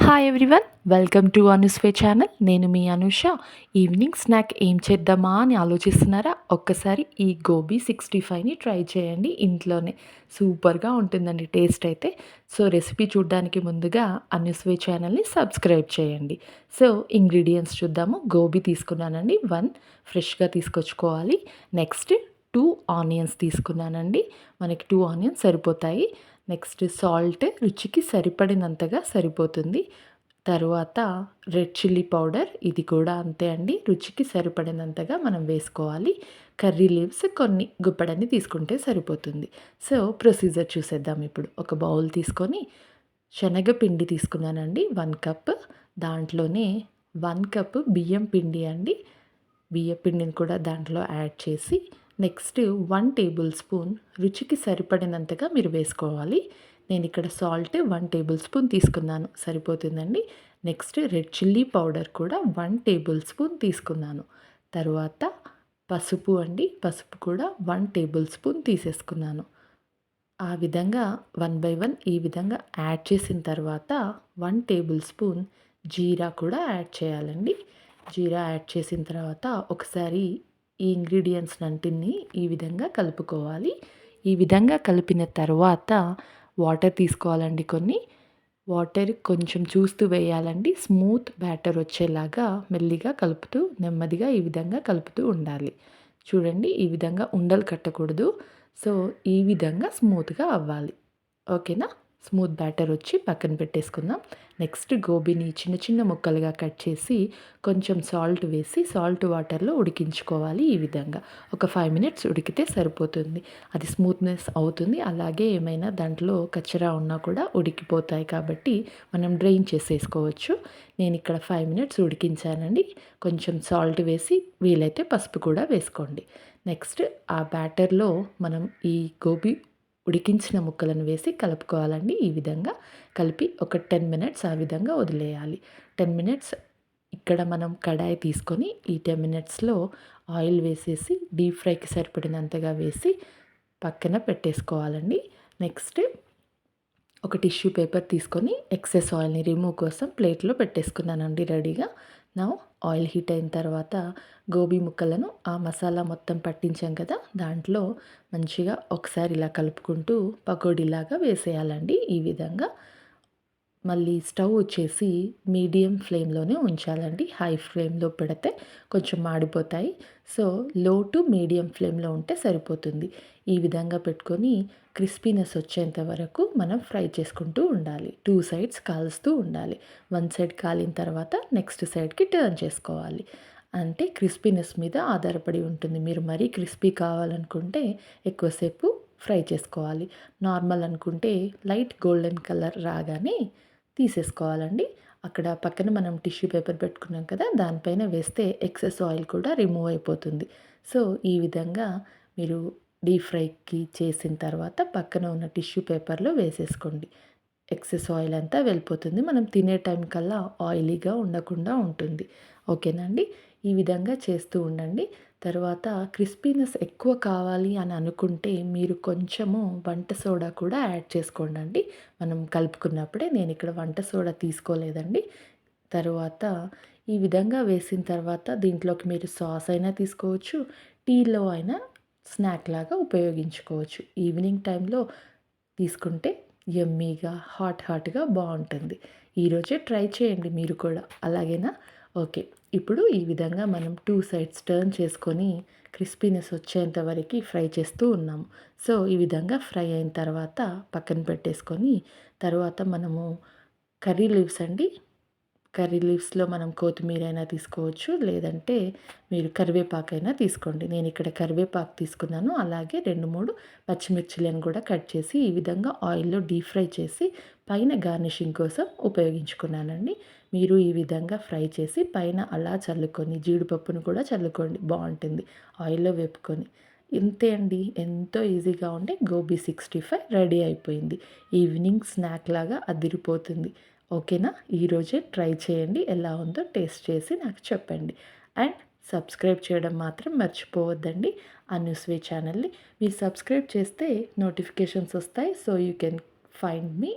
Hi everyone, welcome to అనుస్వే channel. నేను మీ అనుష. ఈవినింగ్ స్నాక్ ఏం చేద్దామా అని ఆలోచిస్తున్నారా? ఒక్కసారి ఈ గోబీ 65ని ట్రై చేయండి ఇంట్లోనే. సూపర్గా ఉంటుందండి టేస్ట్ అయితే. సో రెసిపీ చూడడానికి ముందుగా అనుస్వే ఛానల్ని సబ్స్క్రైబ్ చేయండి. సో ఇంగ్రీడియంట్స్ చూద్దాము. గోబీ తీసుకున్నానండి 1 ఫ్రెష్గా తీసుకొచ్చుకోవాలి. నెక్స్ట్ 2 ఆనియన్స్ తీసుకున్నానండి. మనకి 2 ఆనియన్స్ సరిపోతాయి. నెక్స్ట్ సాల్ట్ రుచికి సరిపడినంతగా సరిపోతుంది. తరువాత రెడ్ చిల్లీ పౌడర్, ఇది కూడా అంతే అండి, రుచికి సరిపడినంతగా మనం వేసుకోవాలి. కర్రీ లీవ్స్ కొన్ని గుప్పెడన్ని తీసుకుంటే సరిపోతుంది. సో ప్రొసీజర్ చూసేద్దాం ఇప్పుడు. ఒక బౌల్ తీసుకొని శనగపిండి తీసుకున్నానండి 1 కప్. దాంట్లోనే 1 కప్ బియ్యం పిండి అండి. బియ్యం పిండిని కూడా దాంట్లో యాడ్ చేసి నెక్స్ట్ 1 టేబుల్ స్పూన్ రుచికి సరిపడినంతగా మీరు వేసుకోవాలి. నేను ఇక్కడ సాల్ట్ 1 టేబుల్ స్పూన్ తీసుకున్నాను, సరిపోతుందండి. నెక్స్ట్ రెడ్ చిల్లీ పౌడర్ కూడా 1 టేబుల్ స్పూన్ తీసుకున్నాను. తర్వాత పసుపు అండి, పసుపు కూడా 1 టేబుల్ స్పూన్ తీసేసుకున్నాను. ఆ విధంగా 1 బై 1 ఈ విధంగా యాడ్ చేసిన తర్వాత 1 టేబుల్ స్పూన్ జీరా కూడా యాడ్ చేయాలండి. జీరా యాడ్ చేసిన తర్వాత ఒకసారి ఈ ఇంగ్రీడియంట్స్‌నంటిని ఈ విధంగా కలుపుకోవాలి. ఈ విధంగా కలిపిన తర్వాత వాటర్ తీసుకోవాలండి కొన్ని. వాటర్ కొంచెం చూస్తూ వేయాలండి. స్మూత్ బ్యాటర్ వచ్చేలాగా మెల్లిగా కలుపుతూ నెమ్మదిగా ఈ విధంగా కలుపుతూ ఉండాలి. చూడండి, ఈ విధంగా ఉండలు కట్టకూడదు. సో ఈ విధంగా స్మూత్‌గా అవ్వాలి. ఓకేనా? స్మూత్ బ్యాటర్ వచ్చి పక్కన పెట్టేసుకుందాం. నెక్స్ట్ గోబీని చిన్న చిన్న ముక్కలుగా కట్ చేసి కొంచెం సాల్ట్ వేసి సాల్ట్ వాటర్లో ఉడికించుకోవాలి. ఈ విధంగా ఒక 5 మినిట్స్ ఉడికితే సరిపోతుంది. అది స్మూత్‌నెస్ అవుతుంది. అలాగే ఏమైనా దాంట్లో కచరా ఉన్నా కూడా ఉడికిపోతాయి కాబట్టి మనం డ్రైన్ చేసేసుకోవచ్చు. నేను ఇక్కడ 5 మినిట్స్ ఉడికించానండి. కొంచెం సాల్ట్ వేసి వీలైతే పసుపు కూడా వేసుకోండి. నెక్స్ట్ ఆ బ్యాటర్లో మనం ఈ గోబీ ఉడికించిన ముక్కలను వేసి కలుపుకోవాలండి. ఈ విధంగా కలిపి ఒక 10 మినిట్స్ ఆ విధంగా వదిలేయాలి. 10 మినిట్స్ ఇక్కడ మనం కడాయి తీసుకొని ఈ 10 మినిట్స్‌లో ఆయిల్ వేసేసి డీప్ ఫ్రైకి సరిపడినంతగా వేసి పక్కన పెట్టేసుకోవాలండి. నెక్స్ట్ ఒక టిష్యూ పేపర్ తీసుకొని ఎక్సెస్ ఆయిల్‌ని రిమూవ్ కోసం ప్లేట్‌లో పెట్టేసుకున్నానండి రెడీగా. నౌ ఆయిల్ హీట్ అయిన తర్వాత గోబీ ముక్కలను ఆ మసాలా మొత్తం పట్టించాం కదా, దాంట్లో మంచిగా ఒకసారి ఇలా కలుపుకుంటూ పకోడీలాగా వేసేయాలండి. ఈ విధంగా మళ్ళీ స్టవ్ వచ్చేసి మీడియం ఫ్లేమ్‌లోనే ఉంచాలండి. హై ఫ్లేమ్‌లో పెడితే కొంచెం మాడిపోతాయి. సో లో టు మీడియం ఫ్లేమ్‌లో ఉంటే సరిపోతుంది. ఈ విధంగా పెట్టుకొని క్రిస్పీనెస్ వచ్చేంత వరకు మనం ఫ్రై చేసుకుంటూ ఉండాలి. 2 సైడ్స్ కాలుస్తూ ఉండాలి. 1 సైడ్ కాలిన తర్వాత నెక్స్ట్ సైడ్‌కి టర్న్ చేసుకోవాలి. అంటే క్రిస్పీనెస్ మీద ఆధారపడి ఉంటుంది. మీరు మరీ క్రిస్పీ కావాలనుకుంటే ఎక్కువసేపు ఫ్రై చేసుకోవాలి. నార్మల్ అనుకుంటే లైట్ గోల్డెన్ కలర్ రాగానే తీసేసుకోవాలండి. అక్కడ పక్కన మనం టిష్యూ పేపర్ పెట్టుకున్నాం కదా, దానిపైన వేస్తే ఎక్సెస్ ఆయిల్ కూడా రిమూవ్ అయిపోతుంది. సో ఈ విధంగా మీరు డీప్ ఫ్రైకి చేసిన తర్వాత పక్కన ఉన్న టిష్యూ పేపర్లో వేసేసుకోండి. ఎక్సెస్ ఆయిల్ అంతా వెళ్ళిపోతుంది. మనం తినే టైం కల్లా ఆయిలీగా ఉండకుండా ఉంటుంది. ఓకేనా అండి? ఈ విధంగా చేస్తూ ఉండండి. తర్వాత క్రిస్పీనెస్ ఎక్కువ కావాలి అని అనుకుంటే మీరు కొంచెము వంట సోడా కూడా యాడ్ చేసుకోండండి. మనం కలుపుకున్నప్పుడే. నేను ఇక్కడ వంట సోడా తీసుకోలేదండి. తరువాత ఈ విధంగా వేసిన తర్వాత దీంట్లోకి మీరు సాస్ అయినా తీసుకోవచ్చు. టీలో అయినా స్నాక్ లాగా ఉపయోగించుకోవచ్చు. ఈవినింగ్ టైంలో తీసుకుంటే యమ్మీగా హాట్‌గా బావుంటుంది. ఈరోజే ట్రై చేయండి మీరు కూడా. అలాగేనా? ఓకే. ఇప్పుడు ఈ విధంగా మనం 2 సైడ్స్ టర్న్ చేసుకొని క్రిస్పీనెస్ వచ్చేంత వరకి ఫ్రై చేస్తూ ఉన్నాము. సో ఈ విధంగా ఫ్రై అయిన తర్వాత పక్కన పెట్టేసుకొని తర్వాత మనము కర్రీ లీవ్స్ అండి. కర్రీ లీవ్స్‌లో మనం కొత్తిమీరైనా తీసుకోవచ్చు. లేదంటే మీరు కరివేపాకైనా తీసుకోండి. నేను ఇక్కడ కరివేపాకు తీసుకున్నాను. అలాగే 2, 3 పచ్చిమిర్చిలను కూడా కట్ చేసి ఈ విధంగా ఆయిల్‌లో డీప్ ఫ్రై చేసి పైన గార్నిషింగ్ కోసం ఉపయోగించుకున్నానండి. మీరు ఈ విధంగా ఫ్రై చేసి పైన అలా చల్లుకొని జీడిపప్పును కూడా చల్లుకోండి, బావుంటుంది ఆయిల్‌లో వేపుకొని. ఇంతే అండి. ఎంతో ఈజీగా ఉండే గోబీ 65 రెడీ అయిపోయింది. ఈవినింగ్ స్నాక్ లాగా అదిరిపోతుంది. ఓకేనా? ఈరోజే ట్రై చేయండి. ఎలా ఉందో టేస్ట్ చేసి నాకు చెప్పండి. అండ్ సబ్స్క్రైబ్ చేయడం మాత్రం మర్చిపోవద్దండి అనుస్వే ఛానల్‌ని. మీరు సబ్స్క్రైబ్ చేస్తే నోటిఫికేషన్స్ వస్తాయి. So you can find me